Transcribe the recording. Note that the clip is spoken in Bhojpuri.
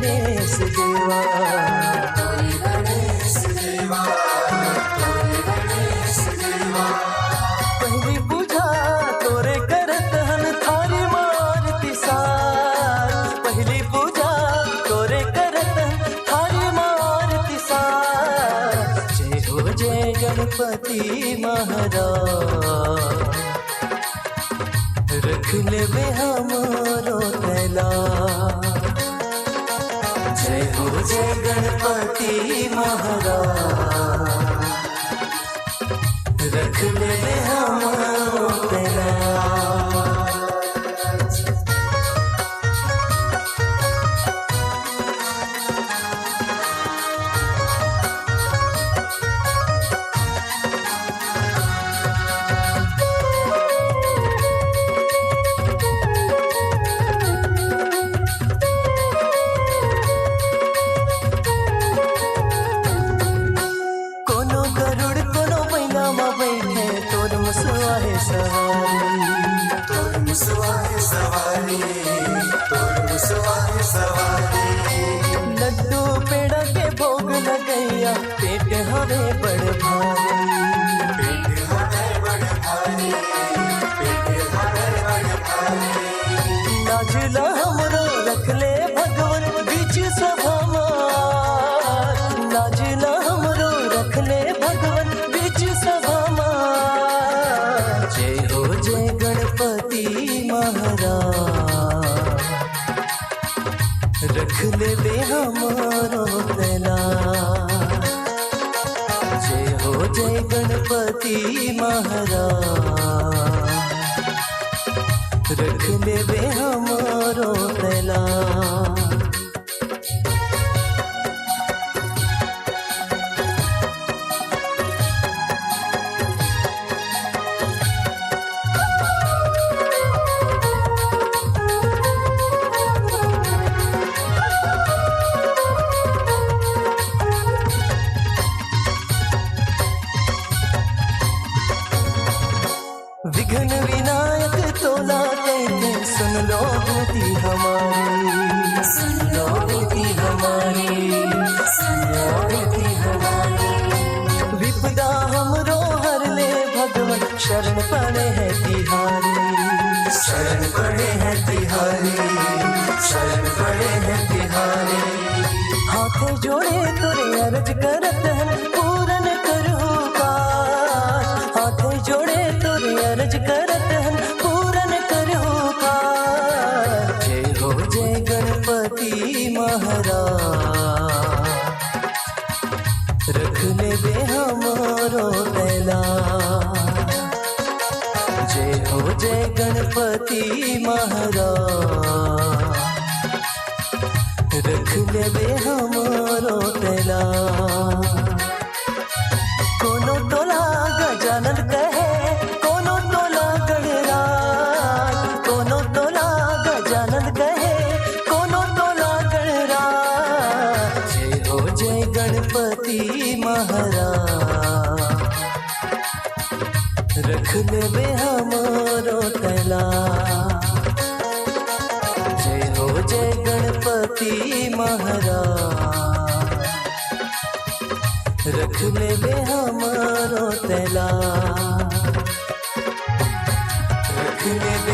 गणेश देवा, तोरे गणेश देवा, तोरे गणेश देवा। पहली पूजा तोरे करत हन थारी मारती सार, पहली पूजा तोरे करत हन थारी मारती सार। जय हो जय गणपति महाराज, रख लेबे हमरो तैला। जय हो जय गणपति महाराज, रख लेबे हमरो तैला। कोनो गरुड़ कोनो मैना में बैठे तोर मुसवा है सवारी, तोर मुसवा है सवारी, तोर मुसवा है सवारी। लड्डू पेड़ा के भोग लगैया पेट हवे बड़ भारी। पेट हमें बड़ भारी, पेट हमें बड़ भारी। नाजुला हमरो रख ले भगवन बीच सभा मार, नाजुला हमरो रख ले भगवन बीच सभा मार। जय हो जय गणपति महाराज, रख ले बे हमारो तैला। जय हो जय गणपति महाराज, रख लेबे हमारो तैला। विघ्न विनायक तोला कहते सुन लो विनती हमारी, सुन लो विनती हमारी, सुन लो विनती हमारी। विपदा हमरो हर ले भगवन शरण पड़े है तिहारी, शरण पड़े हैं तिहारी, शरण पड़े हैं तिहारी। हाथ जोड़े तुरे अर्ज करत हन पूरन करहु काज, हाथ जोड़े तुरे अर्ज करत हन पूरन करहु काज। जय हो जय गणपति महाराज, रख लेबे हमारो तैला। जय हो जय गणपति महाराज, रख लेबे हमारो तैला। कोनो तोला गजानन कहे, कोनो तोला गणराज, कोनो तोला गजानन कहे, कोनो तोला गणराज। जय हो जय गणपति महाराज, रख लेबे हमारो तैला। जय हो जय गणपति महाराज, रख लेबे हमारो तैला। रख लेबे